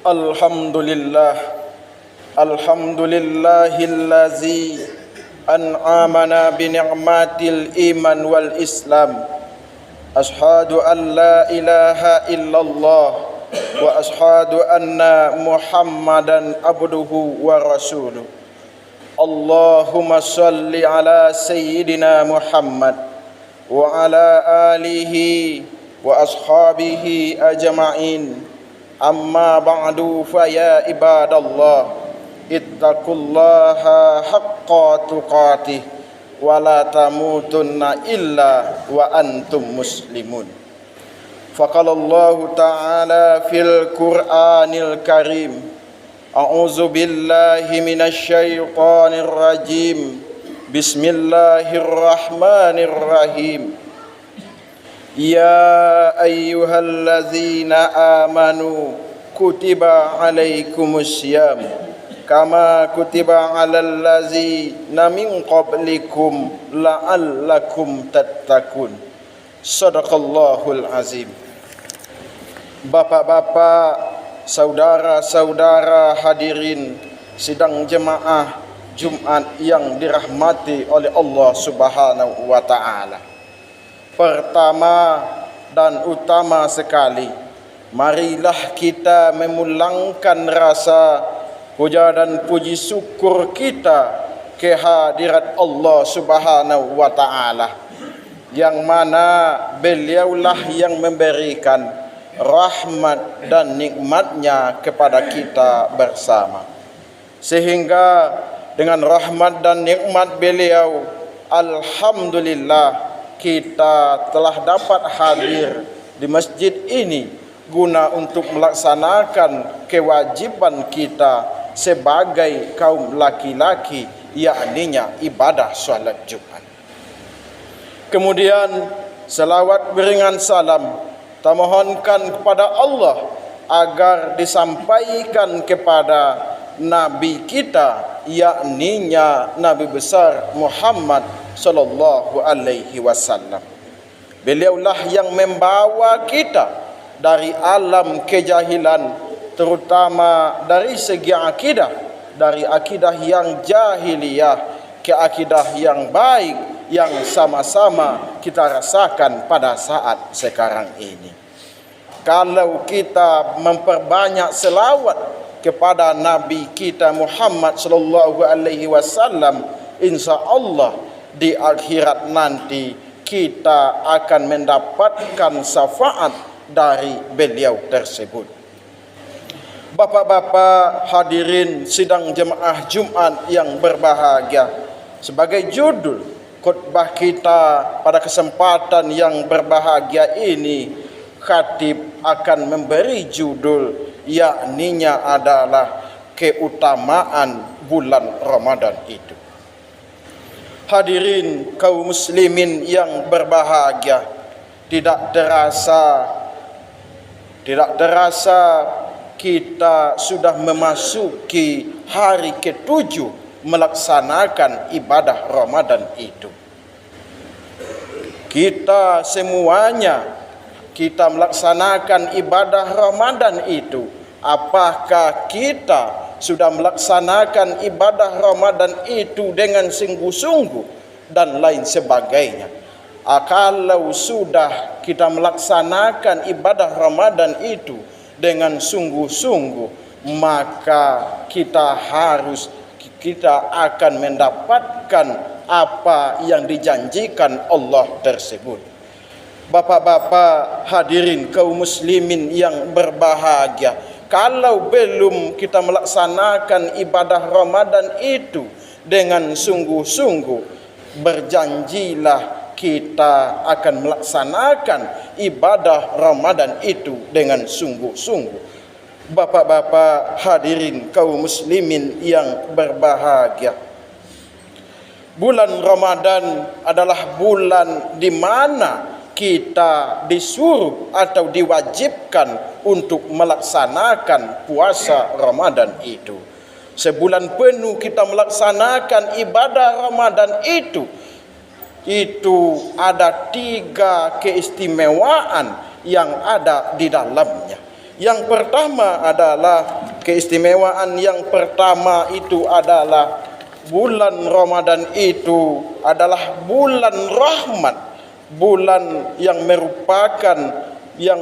Alhamdulillah, alhamdulillahillazi an'amana bi ni'matil iman wal islam. Ashhadu an la ilaha illallah wa ashhadu anna Muhammadan abduhu wa rasuluh. Allahumma salli ala sayyidina Muhammad wa ala alihi wa ashabihi ajma'in. Amma ba'du fa ya ibadallah ittaqullaha haqqa tuqatih wa la tamutunna illa wa antum muslimun. Faqala Allah ta'ala fil Qur'anil Karim, a'udzu billahi minasy syaithanir rajim. Bismillahirrahmanirrahim. Ya ayyuhallazina amanu kutiba alaikumussyam kama kutiba alal ladzina min qablikum la'allakum tattaqun. Shadaqallahul azim. Bapak-bapak, saudara-saudara hadirin sidang jemaah Jumat yang dirahmati oleh Allah Subhanahu wa taala. Pertama dan utama sekali, marilah kita memulangkan rasa puja dan puji syukur kita kehadirat Allah Subhanahu wa taala, yang mana beliaulah yang memberikan rahmat dan nikmatnya kepada kita bersama. Sehingga dengan rahmat dan nikmat beliau, alhamdulillah kita telah dapat hadir di masjid ini guna untuk melaksanakan kewajiban kita sebagai kaum laki-laki, yakninya ibadah salat Jumat. Kemudian selawat beringan salam tamohonkan kepada Allah agar disampaikan kepada Nabi kita, yakninya Nabi besar Muhammad sallallahu alaihi wasallam. Beliaulah yang membawa kita dari alam kejahilan, terutama dari segi akidah, dari akidah yang jahiliyah ke akidah yang baik yang sama-sama kita rasakan pada saat sekarang ini. Kalau kita memperbanyak selawat kepada Nabi kita Muhammad sallallahu alaihi wasallam, insya-Allah di akhirat nanti kita akan mendapatkan syafaat dari beliau tersebut. Bapak-bapak hadirin sidang jemaah Jumat yang berbahagia, sebagai judul khutbah kita pada kesempatan yang berbahagia ini, khatib akan memberi judul, yakninya adalah keutamaan bulan Ramadan itu. Hadirin kaum muslimin yang berbahagia, tidak terasa kita sudah memasuki hari ke-7 melaksanakan ibadah Ramadan itu. Kita semuanya melaksanakan ibadah Ramadan itu. Apakah kita sudah melaksanakan ibadah Ramadan itu dengan sungguh-sungguh dan lain sebagainya? Kalau sudah kita melaksanakan ibadah Ramadan itu dengan sungguh-sungguh, maka kita akan mendapatkan apa yang dijanjikan Allah tersebut. Bapak-bapak hadirin kaum muslimin yang berbahagia, kalau belum kita melaksanakan ibadah Ramadan itu dengan sungguh-sungguh, berjanjilah kita akan melaksanakan ibadah Ramadan itu dengan sungguh-sungguh. Bapak-bapak hadirin kaum muslimin yang berbahagia, bulan Ramadan adalah bulan di mana kita disuruh atau diwajibkan untuk melaksanakan puasa Ramadan itu. Sebulan penuh kita melaksanakan ibadah Ramadan itu ada 3 keistimewaan yang ada di dalamnya. Yang pertama adalah keistimewaan yang pertama itu adalah bulan Ramadan itu adalah bulan rahmat, bulan yang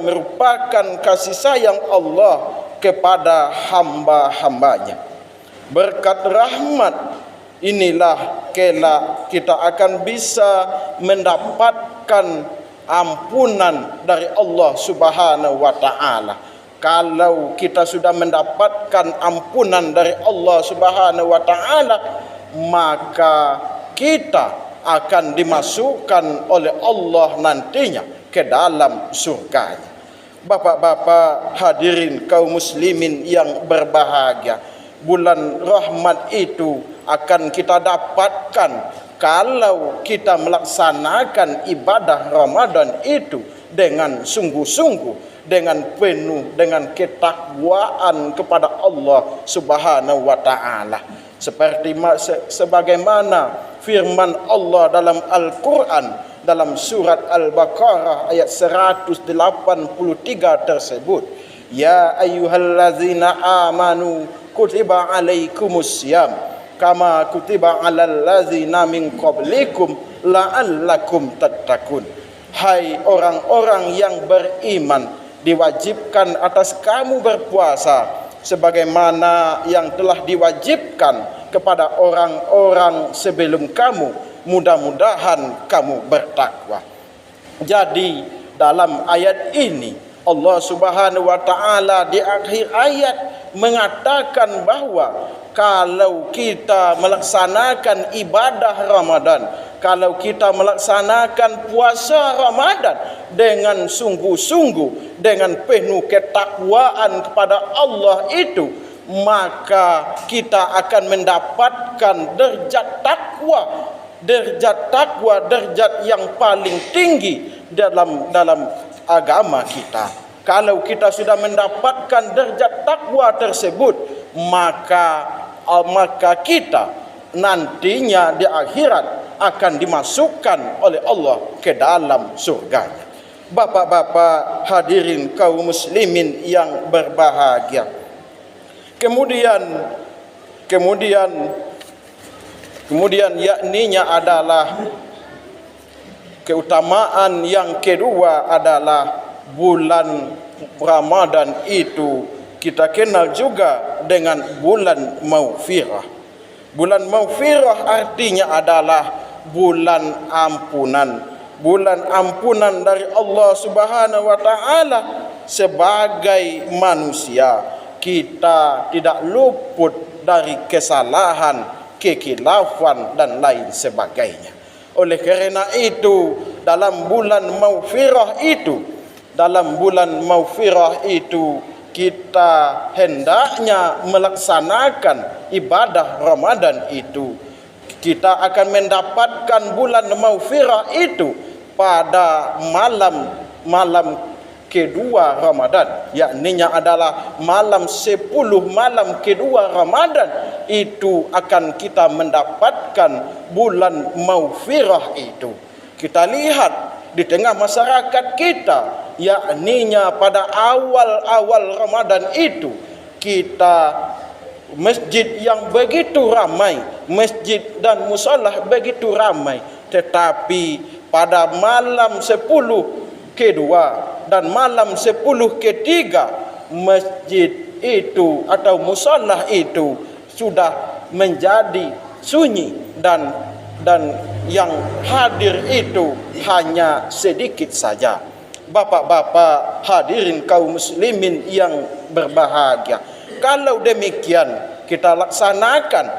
merupakan kasih sayang Allah kepada hamba-hambanya. Berkat rahmat inilah kelak kita akan bisa mendapatkan ampunan dari Allah Subhanahu wa taala. Kalau kita sudah mendapatkan ampunan dari Allah Subhanahu wa taala, maka kita akan dimasukkan oleh Allah nantinya ke dalam surganya. Bapak-bapak hadirin kaum muslimin yang berbahagia, bulan rahmat itu akan kita dapatkan kalau kita melaksanakan ibadah Ramadan itu dengan sungguh-sungguh, dengan penuh, dengan ketakwaan kepada Allah Subhanahu wa taala. Sebagaimana firman Allah dalam Al-Quran, dalam surat Al-Baqarah ayat 183 tersebut, ya ayyuhallazina amanu kutiba alaikumussyam kama kutiba alal ladzina min qablikum la'allakum tattaqun. Hai orang-orang yang beriman, diwajibkan atas kamu berpuasa sebagaimana yang telah diwajibkan kepada orang-orang sebelum kamu, mudah-mudahan kamu bertakwa. Jadi dalam ayat ini Allah Subhanahu wa taala di akhir ayat mengatakan bahawa kalau kita melaksanakan ibadah Ramadan, kalau kita melaksanakan puasa Ramadan dengan sungguh-sungguh, dengan penuh ketakwaan kepada Allah itu, maka kita akan mendapatkan derajat takwa, derajat yang paling tinggi dalam agama kita. Kalau kita sudah mendapatkan derajat takwa tersebut, maka kita nantinya di akhirat akan dimasukkan oleh Allah ke dalam surga. Bapak-bapak hadirin kaum muslimin yang berbahagia. Kemudian yakninya adalah keutamaan yang kedua adalah bulan Ramadan itu kita kenal juga dengan bulan Maghfirah. Bulan Maghfirah artinya adalah bulan ampunan. Bulan ampunan dari Allah Subhanahu wa taala. Sebagai manusia, kita tidak luput dari kesalahan, kekhilafan dan lain sebagainya. Oleh kerana itu, dalam bulan Maghfirah itu kita hendaknya melaksanakan ibadah Ramadan itu. Kita akan mendapatkan bulan Maghfirah itu pada malam kedua Ramadan, yakninya adalah malam 10 malam kedua Ramadan itu akan kita mendapatkan bulan Maghfirah itu. Kita lihat di tengah masyarakat kita, yakninya pada awal-awal Ramadan itu, kita masjid yang begitu ramai, masjid dan musholah begitu ramai, tetapi pada malam 10 kedua dan malam 10 ketiga, masjid itu atau musholah itu sudah menjadi sunyi dan yang hadir itu hanya sedikit saja. Bapak-bapak hadirin kaum muslimin yang berbahagia, kalau demikian kita laksanakan,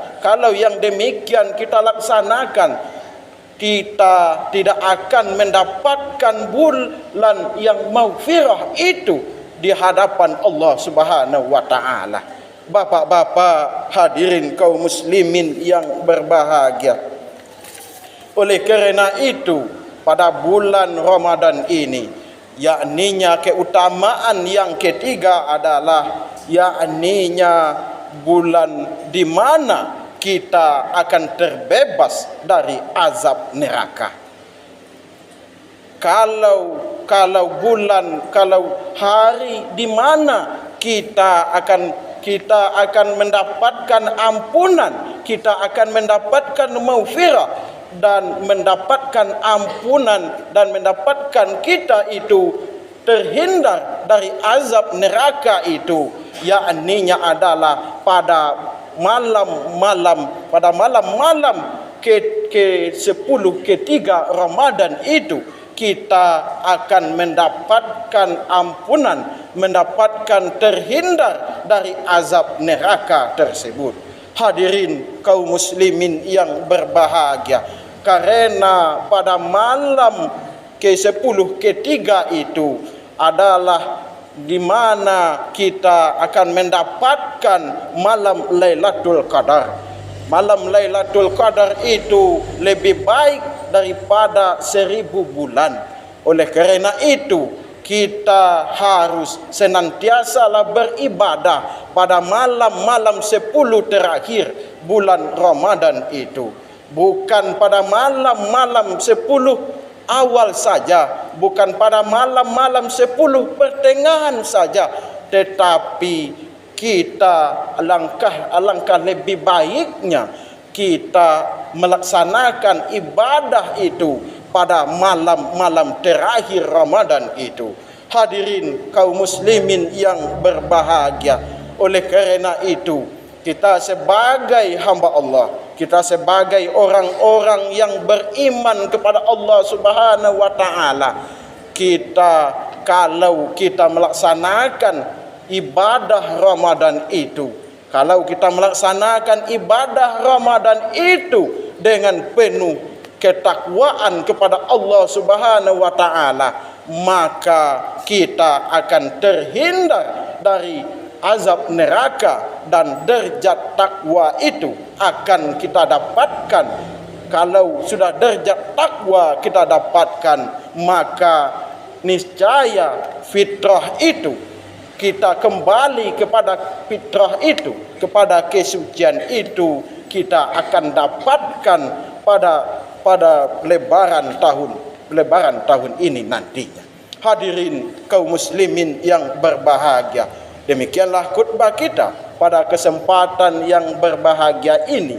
kita tidak akan mendapatkan bulan yang Maghfirah itu di hadapan Allah Subhanahu wa taala. Bapak-bapak hadirin kaum muslimin yang berbahagia, oleh kerana itu pada bulan Ramadan ini, yakninya keutamaan yang ketiga adalah yakninya bulan di mana kita akan terbebas dari azab neraka. Kalau hari di mana kita akan mendapatkan ampunan, kita akan mendapatkan maghfirah dan mendapatkan ampunan dan mendapatkan kita itu terhindar dari azab neraka itu, yakninya adalah pada malam-malam ke-10 ketiga Ramadan itu, kita akan mendapatkan ampunan, mendapatkan terhindar dari azab neraka tersebut. Hadirin kaum muslimin yang berbahagia, karena pada malam ke-10 ketiga itu adalah di mana kita akan mendapatkan malam Lailatul Qadar. Malam Lailatul Qadar itu lebih baik daripada 1000 bulan. Oleh kerana itu, kita harus senantiasalah beribadah pada malam-malam 10 terakhir bulan Ramadan itu. Bukan pada malam-malam 10 awal saja, bukan pada malam-malam 10 pertengahan saja, tetapi kita alangkah lebih baiknya kita melaksanakan ibadah itu pada malam-malam terakhir Ramadan itu. Hadirin kaum muslimin yang berbahagia, oleh kerana itu kita sebagai hamba Allah, kita sebagai orang-orang yang beriman kepada Allah Subhanahu wa taala, kalau kita melaksanakan ibadah Ramadan itu, kalau kita melaksanakan ibadah Ramadan itu dengan penuh ketakwaan kepada Allah Subhanahu wa taala, maka kita akan terhindar dari azab neraka, dan derajat takwa itu akan kita dapatkan. Kalau sudah derajat takwa kita dapatkan, maka niscaya fitrah itu, kita kembali kepada fitrah itu, kepada kesucian itu, kita akan dapatkan pada lebaran tahun ini nantinya. Hadirin kaum muslimin yang berbahagia, demikianlah khutbah kita pada kesempatan yang berbahagia ini.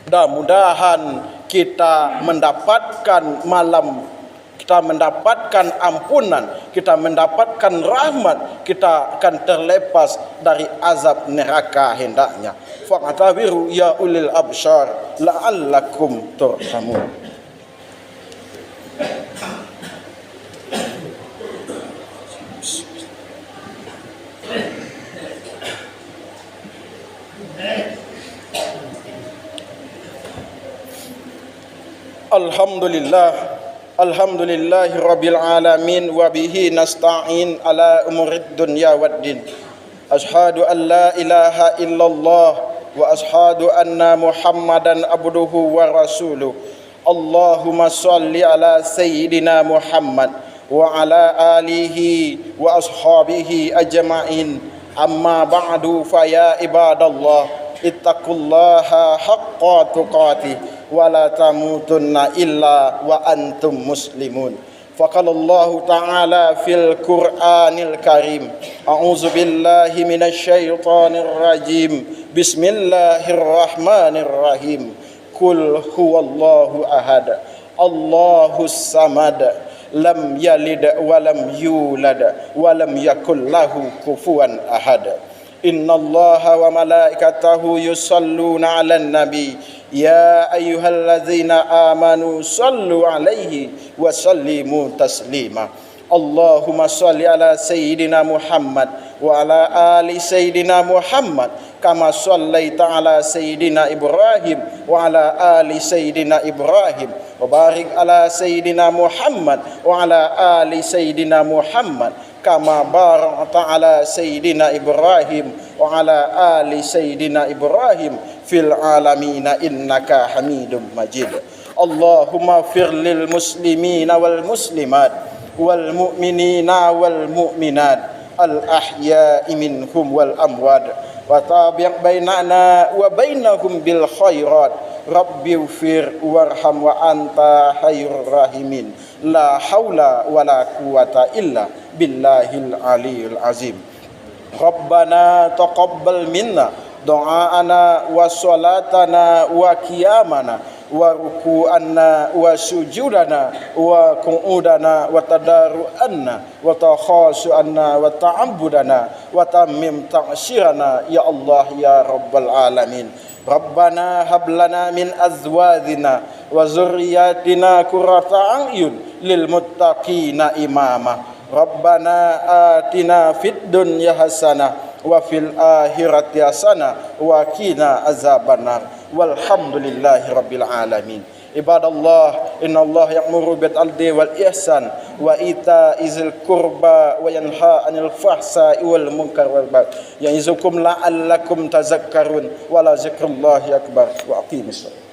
Mudah-mudahan kita mendapatkan kita mendapatkan ampunan, kita mendapatkan rahmat, kita akan terlepas dari azab neraka hendaknya. Fa'tabiru ya ulil absyar la'allakum turhamun. Alhamdulillahi rabbil alamin, wa bihi nasta'in ala umurid dunya waddin. Ashhadu an la ilaha illallah wa ashhadu anna Muhammadan abduhu wa rasuluh. Allahumma salli ala sayyidina Muhammad wa ala alihi wa ashabihi ajma'in. Amma ba'du, fa ya ibadallah, ittaqullaha haqqa tuqatih wa la tamutunna illa wa antum muslimun. Faqala Allah Ta'ala fil Qur'anil Karim, a'udzu billahi minasyaitonir rajim, bismillahirrahmanirrahim. Qul huwallahu ahad, Allahus samad, lam yalid wa lam yulad wa lam yakul lahu kufuwan ahad. Innallaha wa malaikatahu yusalluna 'alan nabi, ya ayyuhalladzina amanu sallu 'alaihi wa sallimu taslima. Allahumma salli ala sayyidina Muhammad wa ala ali sayyidina Muhammad kama sallaita ala sayyidina Ibrahim wa ala ali sayyidina Ibrahim, wa barik ala sayyidina Muhammad wa ala ali sayyidina Muhammad kama barakta ala sayyidina Ibrahim wa ala ali sayyidina Ibrahim fil alamina innaka Hamidum Majid. Allahumma fir lil muslimina wal muslimat wal mu'minina wal mu'minat al ahya'i minhum wal amwat, wa tabi' bainana wa bainahum bil khairat. Rabbi ighfir warham wa anta khairur rahimin. La haula wa la quwata illa billahil aliyil azim. Rabbana taqabbal minna du'aana wa salatana wa qiyamana wa ruku'anna wa sujudana wa qu'udana wa tadaru'anna wa takhasu'anna wa ta'abbudana wa tammim ta'syirana ya Allah ya rabbal alamin. Rabbana hab lana min azwajina wa zurriyyatina qurrata a'yun lil muttaqina imama. Rabbana atina fid dunya hasanah wa fil akhirati hasanah wa qina azabannar. Walhamdulillahi rabbil alamin. Ibadallah, innallaha ya'muru bil adli wal ihsan wa ita'izil qurba wa yanha 'anil fahsai wal munkar wal baghi ya'izukum la'allakum tazakkarun wa la zikrullahi akbar. Wa aqimis shalah.